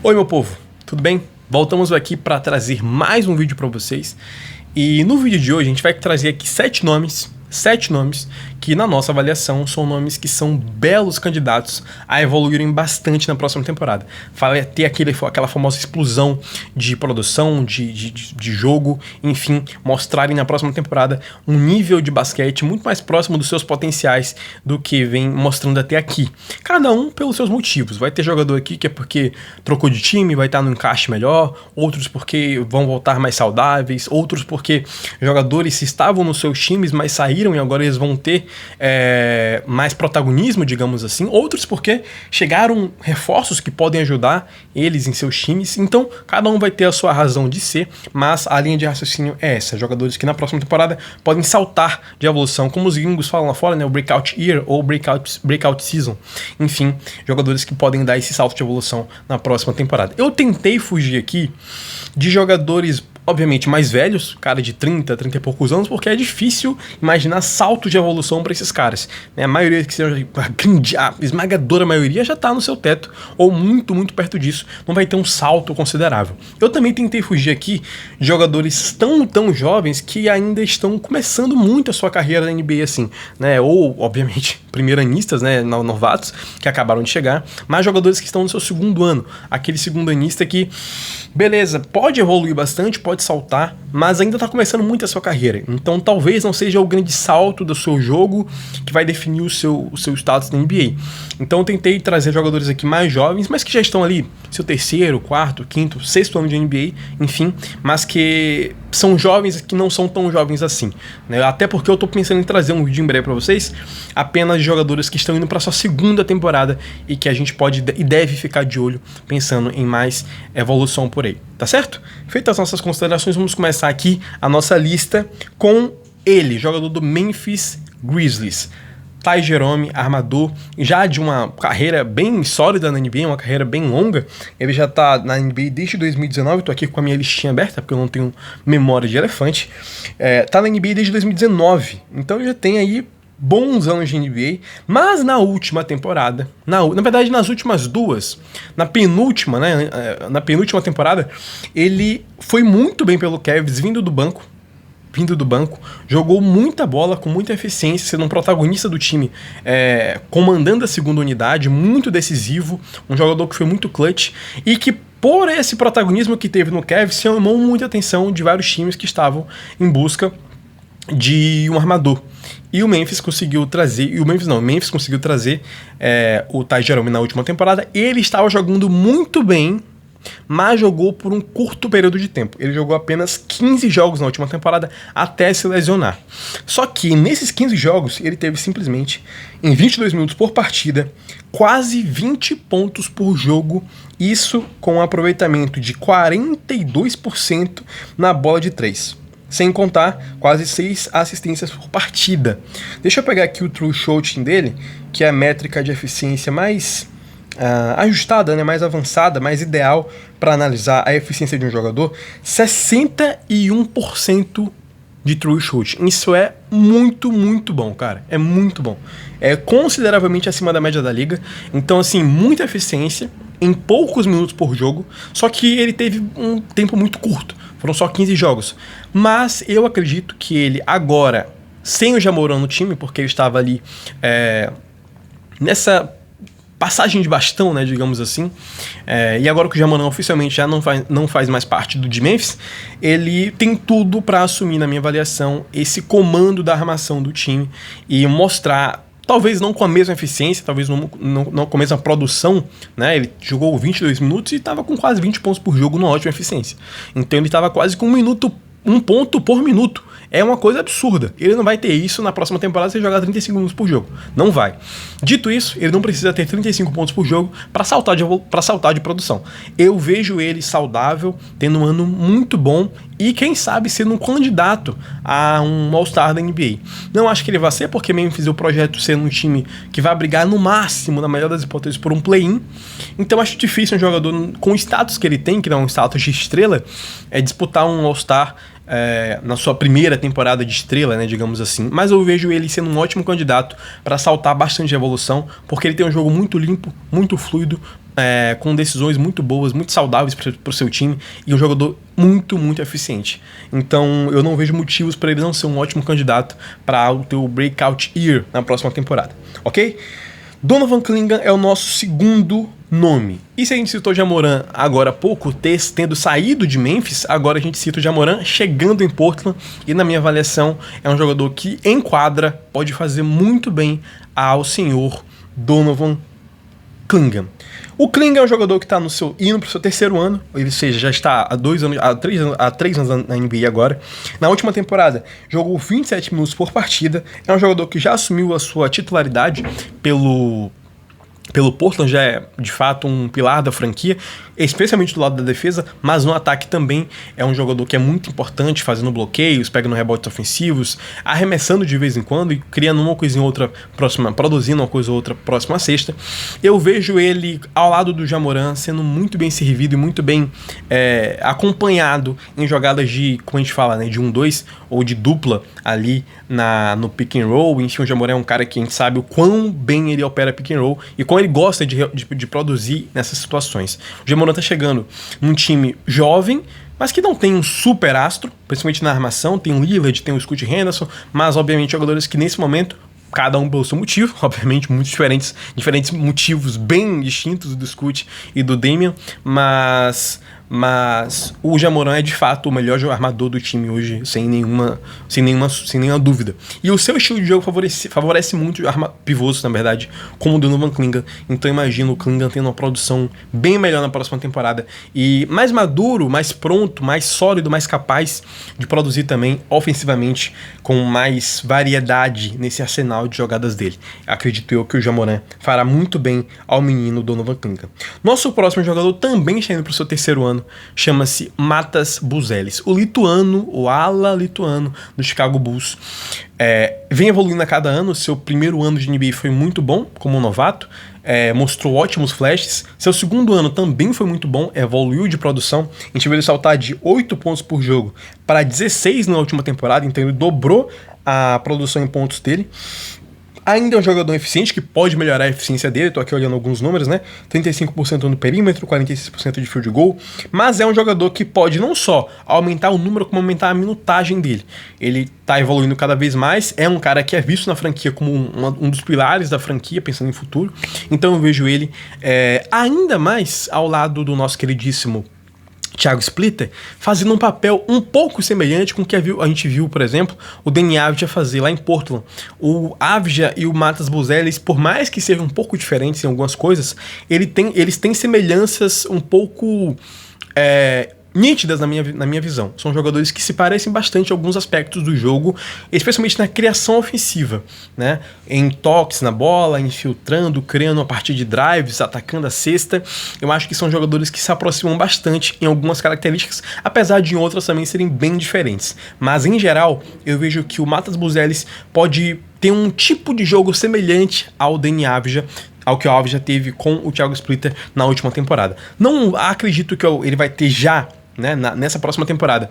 Oi, meu povo, tudo bem? Voltamos aqui para trazer mais um vídeo para vocês. E no vídeo de hoje a gente vai trazer aqui 7 nomes que na nossa avaliação são nomes que são belos candidatos a evoluírem bastante na próxima temporada. Vai ter aquela famosa explosão de produção, de jogo, enfim, mostrarem na próxima temporada um nível de basquete muito mais próximo dos seus potenciais do que vem mostrando até aqui. Cada um pelos seus motivos. Vai ter jogador aqui que é porque trocou de time, vai estar no encaixe melhor, outros porque vão voltar mais saudáveis, outros porque jogadores estavam nos seus times, mas saíram e agora eles vão ter mais protagonismo, digamos assim. Outros porque chegaram reforços que podem ajudar eles em seus times. Então, cada um vai ter a sua razão de ser, mas a linha de raciocínio é essa. Jogadores que na próxima temporada podem saltar de evolução, como os gringos falam lá fora, né? O Breakout Year ou Breakout Season. Enfim, jogadores que podem dar esse salto de evolução na próxima temporada. Eu tentei fugir aqui de jogadores obviamente mais velhos, cara de 30 e poucos anos, porque é difícil imaginar salto de evolução para esses caras, né? A maioria, que seja a esmagadora maioria, já está no seu teto, ou muito perto disso, não vai ter um salto considerável. Eu também tentei fugir aqui de jogadores tão jovens que ainda estão começando muito a sua carreira na NBA, assim, né? Ou, obviamente, primeiranistas, né? Novatos, que acabaram de chegar, mas jogadores que estão no seu segundo ano, aquele segundanista que, beleza, pode evoluir bastante, pode saltar, mas ainda está começando muito a sua carreira. Então talvez não seja o grande salto do seu jogo que vai definir o seu status na NBA. Então eu tentei trazer jogadores aqui mais jovens, mas que já estão ali, seu terceiro, quarto, quinto, sexto ano de NBA, enfim, mas que são jovens que não são tão jovens assim, né? Até porque eu estou pensando em trazer um vídeo em breve para vocês, apenas de jogadores que estão indo para sua segunda temporada e que a gente pode e deve ficar de olho pensando em mais evolução por aí, tá certo? Feitas as nossas considerações, vamos começar aqui a nossa lista com ele, jogador do Memphis Grizzlies, Ty Jerome, armador, já de uma carreira bem sólida na NBA, uma carreira bem longa. Ele já tá na NBA desde 2019, tô aqui com a minha listinha aberta, porque eu não tenho memória de elefante. Tá na NBA desde 2019, então já tem aí bons anos de NBA, mas na última temporada, na verdade nas últimas duas, na penúltima temporada, ele foi muito bem pelo Cavs, vindo do banco, jogou muita bola com muita eficiência, sendo um protagonista do time, comandando a segunda unidade, muito decisivo, um jogador que foi muito clutch e que por esse protagonismo que teve no Cavs chamou muita atenção de vários times que estavam em busca de um armador. E o Memphis conseguiu trazer, o Ty Jerome na última temporada. Ele estava jogando muito bem, mas jogou por um curto período de tempo. Ele jogou apenas 15 jogos na última temporada até se lesionar. Só que nesses 15 jogos ele teve simplesmente, em 22 minutos por partida, quase 20 pontos por jogo, isso com um aproveitamento de 42% na bola de 3. Sem contar quase 6 assistências por partida. Deixa eu pegar aqui o True Shooting dele, que é a métrica de eficiência mais ajustada, né, mais avançada, mais ideal para analisar a eficiência de um jogador. 61% de True Shooting. Isso é muito bom, cara. É muito bom. É consideravelmente acima da média da liga. Então, assim, muita eficiência em poucos minutos por jogo, só que ele teve um tempo muito curto. Foram só 15 jogos. Mas eu acredito que ele agora, sem o Ja Morant no time, porque ele estava ali nessa passagem de bastão, né, digamos assim, e agora que o Ja Morant oficialmente já não faz mais parte do de Memphis, ele tem tudo para assumir, na minha avaliação, esse comando da armação do time e mostrar, talvez não com a mesma eficiência, talvez não com a mesma produção, né? Ele jogou 22 minutos e estava com quase 20 pontos por jogo, numa ótima eficiência. Então ele estava quase com um ponto por minuto. É uma coisa absurda. Ele não vai ter isso na próxima temporada se ele jogar 35 minutos por jogo. Não vai. Dito isso, ele não precisa ter 35 pontos por jogo para saltar de produção. Eu vejo ele saudável, tendo um ano muito bom e, quem sabe, sendo um candidato a um All-Star da NBA. Não acho que ele vai ser, porque Memphis, o projeto sendo um time que vai brigar no máximo, na melhor das hipóteses, por um play-in. Então acho difícil um jogador com o status que ele tem, que não é um status de estrela, disputar um All-Star na sua primeira temporada de estrela, né, digamos assim. Mas eu vejo ele sendo um ótimo candidato para saltar bastante de evolução, porque ele tem um jogo muito limpo, muito fluido, com decisões muito boas, muito saudáveis para o seu time e um jogador muito, muito eficiente. Então eu não vejo motivos para ele não ser um ótimo candidato para o teu breakout year na próxima temporada, ok? Donovan Clingan é o nosso segundo nome. E se a gente citou o Ja Morant agora há pouco, tendo saído de Memphis, agora a gente cita o Ja Morant chegando em Portland e, na minha avaliação, é um jogador que em quadra pode fazer muito bem ao senhor Donovan Clingan. O Clingan é um jogador que está indo para o seu terceiro ano, ou seja, já está há 3 anos na NBA agora. Na última temporada, jogou 27 minutos por partida. É um jogador que já assumiu a sua titularidade pelo Portland, já é de fato um pilar da franquia, especialmente do lado da defesa, mas no ataque também é um jogador que é muito importante, fazendo bloqueios, pegando rebotes ofensivos, arremessando de vez em quando e criando uma coisinha ou outra próxima, produzindo uma coisa ou outra próxima à cesta. Eu vejo ele ao lado do Ja Morant sendo muito bem servido e muito bem acompanhado em jogadas de, como a gente fala, né, de 1-2 ou de dupla ali no pick and roll. Enfim, o Ja Morant é um cara que a gente sabe o quão bem ele opera pick and roll e como ele gosta de produzir nessas situações. O Ja Morant tá chegando num time jovem, mas que não tem um super astro, principalmente na armação. Tem o Lillard, tem o Scoot Henderson, mas obviamente jogadores que nesse momento, cada um pelo seu motivo, obviamente muito diferentes motivos bem distintos do Scoot e do Damian, mas o Ja Morant é de fato o melhor armador do time hoje, sem nenhuma dúvida. E o seu estilo de jogo favorece muito pivôs, na verdade, como o Donovan Clingan. Então imagino o Clingan tendo uma produção bem melhor na próxima temporada e mais maduro, mais pronto, mais sólido, mais capaz de produzir também ofensivamente, com mais variedade nesse arsenal de jogadas dele. Acredito eu que o Ja Morant fará muito bem ao menino Donovan Clingan. Nosso próximo jogador também está indo para o seu terceiro ano, chama-se Matas Buzelis, o ala lituano do Chicago Bulls. Vem evoluindo a cada ano. Seu primeiro ano de NBA foi muito bom como novato, mostrou ótimos flashes. Seu segundo ano também foi muito bom, evoluiu de produção. A gente viu ele saltar de 8 pontos por jogo para 16 na última temporada, então ele dobrou a produção em pontos dele. Ainda é um jogador eficiente, que pode melhorar a eficiência dele. Tô aqui olhando alguns números, né? 35% no perímetro, 46% de field goal. Mas é um jogador que pode não só aumentar o número, como aumentar a minutagem dele. Ele tá evoluindo cada vez mais. É um cara que é visto na franquia como um dos pilares da franquia, pensando em futuro. Então eu vejo ele ainda mais ao lado do nosso queridíssimo Thiago Splitter, fazendo um papel um pouco semelhante com o que a gente viu, por exemplo, o Deni Avdija fazer lá em Portland. O Avdija e o Matas Buzelis, por mais que sejam um pouco diferentes em algumas coisas, eles têm semelhanças um pouco nítidas na minha visão. São jogadores que se parecem bastante em alguns aspectos do jogo, especialmente na criação ofensiva, né? Em toques na bola, infiltrando, criando a partir de drives, atacando a cesta. Eu acho que são jogadores que se aproximam bastante em algumas características, apesar de em outras também serem bem diferentes. Mas, em geral, eu vejo que o Matas Buzelis pode ter um tipo de jogo semelhante ao Deni Avdija, ao que o Avdija teve com o Thiago Splitter na última temporada. Não acredito que ele vai ter já, né, nessa próxima temporada,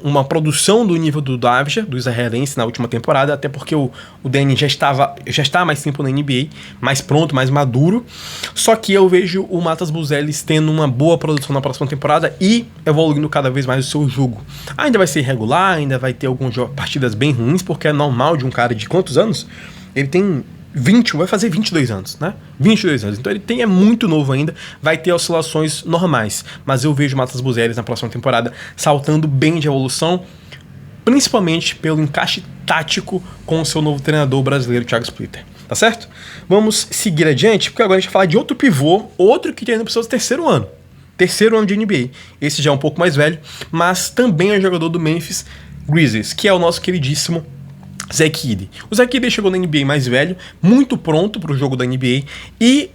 uma produção do nível do Avdija, do israelense, na última temporada, até porque o Deni já está há mais tempo na NBA, mais pronto, mais maduro. Só que eu vejo o Matas Buzelis tendo uma boa produção na próxima temporada e evoluindo cada vez mais o seu jogo. Ainda vai ser irregular, ainda vai ter algumas partidas bem ruins, porque é normal de um cara de quantos anos? Ele tem vai fazer 22 anos, né? 22 anos. Então ele é muito novo ainda, vai ter oscilações normais. Mas eu vejo o Matas Buzelis na próxima temporada saltando bem de evolução, principalmente pelo encaixe tático com o seu novo treinador brasileiro, Thiago Splitter. Tá certo? Vamos seguir adiante, porque agora a gente vai falar de outro pivô, outro que está indo para o seu terceiro ano. Terceiro ano de NBA. Esse já é um pouco mais velho, mas também é jogador do Memphis Grizzlies, que é o nosso queridíssimo Zach Edey. O Zach Edey chegou na NBA mais velho, muito pronto para o jogo da NBA e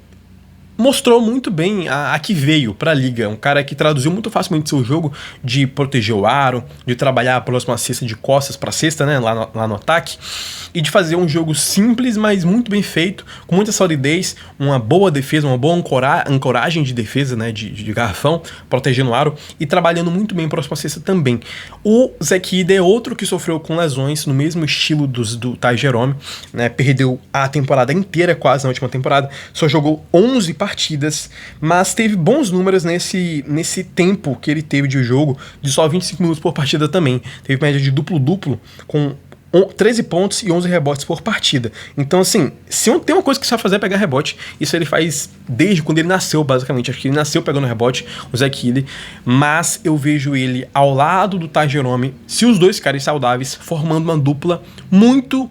mostrou muito bem a que veio para a liga. Um cara que traduziu muito facilmente seu jogo de proteger o aro, de trabalhar a próxima cesta de costas para cesta, né, lá no ataque, e de fazer um jogo simples, mas muito bem feito, com muita solidez, uma boa defesa, uma boa ancoragem de defesa, né, de garrafão, protegendo o aro e trabalhando muito bem próxima cesta também. O Zach Edey é outro que sofreu com lesões no mesmo estilo do Ty Jerome, né, perdeu a temporada inteira quase na última temporada, só jogou 11 partidas partidas, mas teve bons números nesse tempo que ele teve de jogo, de só 25 minutos por partida também. Teve média de duplo-duplo, com 13 pontos e 11 rebotes por partida. Então, assim, se tem uma coisa que você vai fazer é pegar rebote. Isso ele faz desde quando ele nasceu, basicamente. Acho que ele nasceu pegando rebote, o Zach Edey. Mas eu vejo ele ao lado do Ty Jerome, se os dois ficarem saudáveis, formando uma dupla muito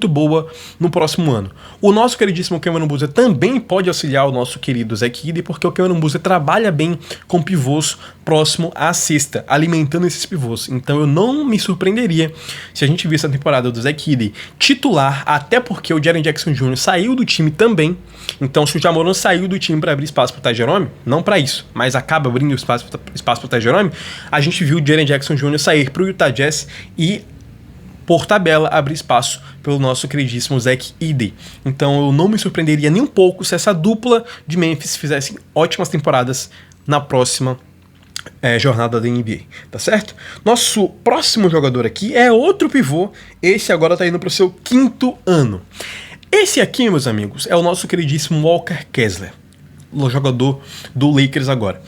boa no próximo ano. O nosso queridíssimo Kevin Boozer também pode auxiliar o nosso querido Zach Edey, porque o Kevin Boozer trabalha bem com pivôs próximo à cesta, alimentando esses pivôs. Então eu não me surpreenderia se a gente visse a temporada do Zach Edey titular, até porque o Jaren Jackson Jr. saiu do time também. Então se o Ja Morant saiu do time para abrir espaço para o Ty Jerome, não para isso, mas acaba abrindo espaço para o Ty Jerome, a gente viu o Jaren Jackson Jr. sair para o Utah Jazz e por tabela, abrir espaço pelo nosso queridíssimo Zach Edey. Então eu não me surpreenderia nem um pouco se essa dupla de Memphis fizesse ótimas temporadas na próxima jornada da NBA, tá certo? Nosso próximo jogador aqui é outro pivô, esse agora tá indo pro seu 5º ano. Esse aqui, meus amigos, é o nosso queridíssimo Walker Kessler, o jogador do Lakers agora.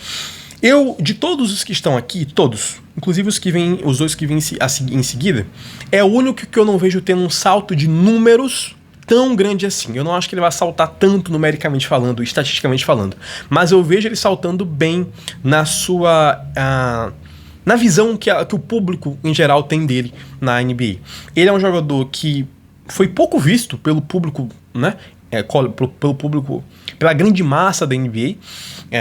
De todos os que estão aqui, todos, inclusive os dois que vêm em seguida, é o único que eu não vejo tendo um salto de números tão grande assim. Eu não acho que ele vai saltar tanto numericamente falando, estatisticamente falando, mas eu vejo ele saltando bem na visão que o público em geral tem dele na NBA. Ele é um jogador que foi pouco visto pelo público, né? Pelo público, pela grande massa da NBA,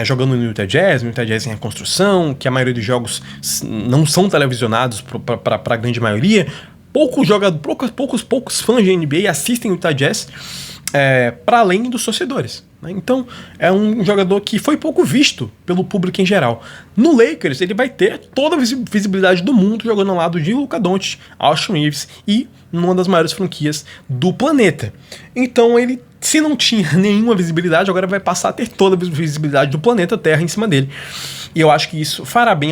jogando no Utah Jazz em reconstrução, que a maioria dos jogos não são televisionados para a grande maioria. Poucos fãs de NBA assistem o Utah Jazz para além dos torcedores, né? Então é um jogador que foi pouco visto pelo público em geral. No Lakers ele vai ter toda a visibilidade do mundo jogando ao lado de Luka Doncic, Austin Reeves e numa das maiores franquias do planeta. Então ele, se não tinha nenhuma visibilidade, agora vai passar a ter toda a visibilidade do planeta Terra em cima dele. E eu acho que isso fará bem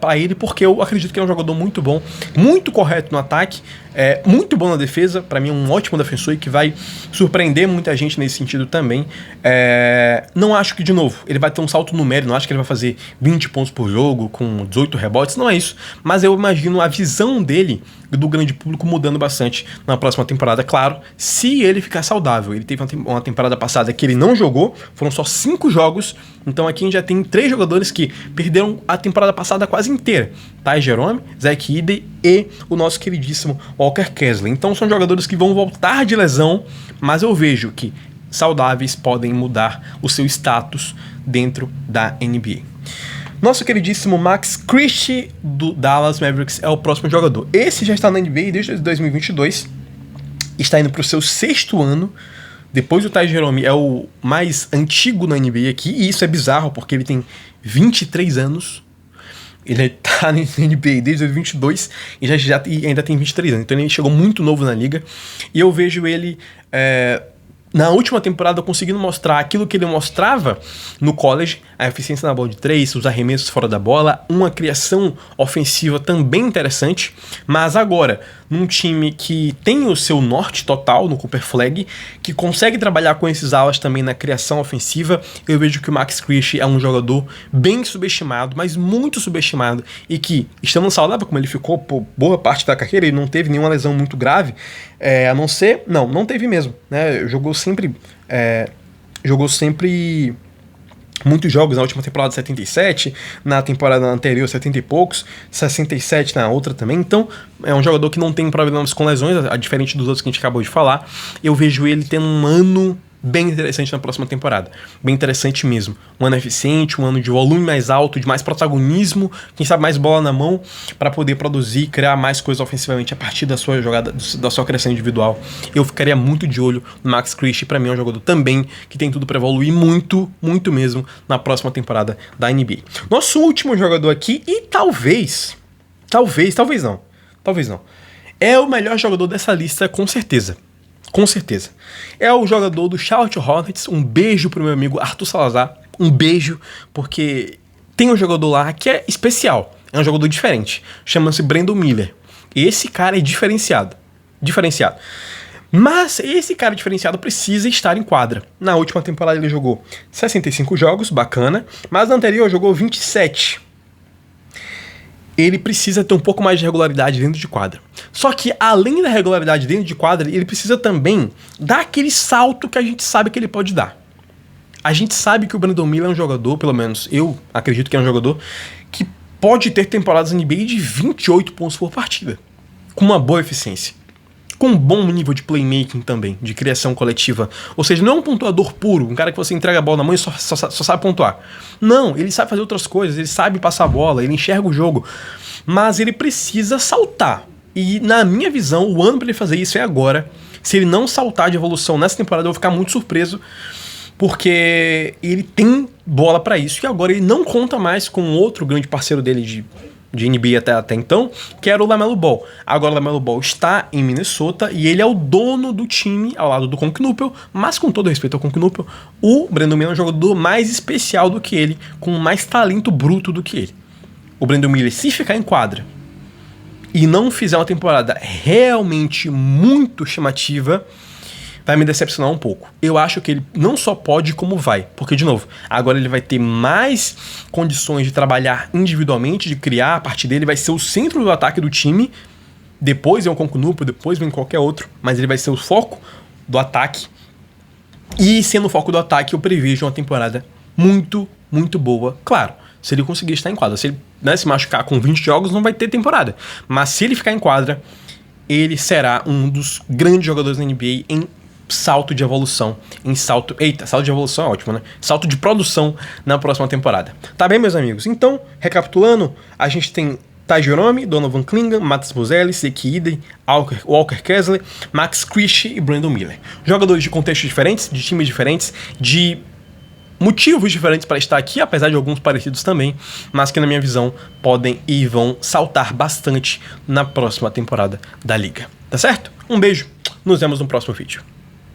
para ele, porque eu acredito que é um jogador muito bom, muito correto no ataque, muito bom na defesa. Para mim é um ótimo defensor e que vai surpreender muita gente nesse sentido também. Não acho que, de novo, ele vai ter um salto numérico, não acho que ele vai fazer 20 pontos por jogo com 18 rebotes, não é isso. Mas eu imagino a visão dele do grande público mudando bastante na próxima temporada, claro, se ele ficar saudável. Ele teve uma temporada passada que ele não jogou, foram só 5 jogos, então aqui a gente já tem 3 jogadores que perderam a temporada passada quase inteira: Ty Jerome, Zach Edey e o nosso queridíssimo Walker Kessler. Então são jogadores que vão voltar de lesão, mas eu vejo que saudáveis podem mudar o seu status dentro da NBA. Nosso queridíssimo Max Christie do Dallas Mavericks é o próximo jogador. Esse já está na NBA desde 2022, está indo para o seu 6º ano. Depois o Ty Jerome é o mais antigo na NBA aqui, e isso é bizarro porque ele tem 23 anos. Ele tá na NBA desde 2022 e ainda tem 23 anos. Então ele chegou muito novo na liga. E eu vejo ele na última temporada conseguindo mostrar aquilo que ele mostrava no college: a eficiência na bola de 3, os arremessos fora da bola, uma criação ofensiva também interessante. Mas agora, num time que tem o seu norte total no Cooper Flag, que consegue trabalhar com esses alas também na criação ofensiva, eu vejo que o Max Christie é um jogador bem subestimado, mas muito subestimado, e que, estando saudável como ele ficou por boa parte da carreira, ele não teve nenhuma lesão muito grave, a não ser... Não teve mesmo, né? Jogou sempre muitos jogos na última temporada, 77, na temporada anterior 70 e poucos, 67 na outra também. Então é um jogador que não tem problemas com lesões, diferente dos outros que a gente acabou de falar. Eu vejo ele tendo um ano bem interessante na próxima temporada, bem interessante mesmo. Um ano eficiente, um ano de volume mais alto, de mais protagonismo, quem sabe mais bola na mão, para poder produzir, criar mais coisas ofensivamente a partir da sua jogada, da sua criação individual. Eu ficaria muito de olho no Max Christie. Para mim é um jogador também que tem tudo para evoluir muito mesmo na próxima temporada da NBA. Nosso último jogador aqui, e talvez não, é o melhor jogador dessa lista, com certeza. Com certeza. É o jogador do Charlotte Hornets. Um beijo pro meu amigo Arthur Salazar. Um beijo, porque tem um jogador lá que é especial. É um jogador diferente. Chama-se Brandon Miller. E esse cara é diferenciado. Mas esse cara diferenciado precisa estar em quadra. Na última temporada ele jogou 65 jogos, bacana, mas na anterior jogou 27. Ele precisa ter um pouco mais de regularidade dentro de quadra. Só que, além da regularidade dentro de quadra, ele precisa também dar aquele salto que a gente sabe que ele pode dar. A gente sabe que o Brandon Miller é um jogador, pelo menos eu acredito que é um jogador, que pode ter temporadas NBA de 28 pontos por partida, com uma boa eficiência, com um bom nível de playmaking também, de criação coletiva. Ou seja, não é um pontuador puro, um cara que você entrega a bola na mão e só sabe pontuar. Não, ele sabe fazer outras coisas, ele sabe passar a bola, ele enxerga o jogo, mas ele precisa saltar. E na minha visão, o ano para ele fazer isso é agora. Se ele não saltar de evolução nessa temporada, eu vou ficar muito surpreso, porque ele tem bola para isso, e agora ele não conta mais com outro grande parceiro dele de NBA até então, que era o LaMelo Ball. Agora o LaMelo Ball está em Minnesota e ele é o dono do time ao lado do Con Knuppel, mas com todo respeito ao Con Knuppel, o Brandon Miller é um jogador mais especial do que ele, com mais talento bruto do que ele. O Brandon Miller, se ficar em quadra e não fizer uma temporada realmente muito chamativa, vai me decepcionar um pouco. Eu acho que ele não só pode, como vai. Porque, de novo, agora ele vai ter mais condições de trabalhar individualmente, de criar a partir dele, vai ser o centro do ataque do time. Depois vem o Con Knuppel, depois vem qualquer outro, mas ele vai ser o foco do ataque. E sendo o foco do ataque, eu prevejo uma temporada muito, muito boa. Claro, se ele conseguir estar em quadra. Se ele se machucar com 20 jogos, não vai ter temporada. Mas se ele ficar em quadra, ele será um dos grandes jogadores da NBA em salto de evolução, salto de evolução é ótimo, né? Salto de produção na próxima temporada. Tá bem, meus amigos? Então, recapitulando, a gente tem Ty Jerome, Donovan Clingan, Mats Buzelis, Zeke Edey, Walker Kessler, Max Christie e Brandon Miller. Jogadores de contextos diferentes, de times diferentes, de motivos diferentes para estar aqui, apesar de alguns parecidos também, mas que na minha visão podem e vão saltar bastante na próxima temporada da Liga. Tá certo? Um beijo, nos vemos no próximo vídeo.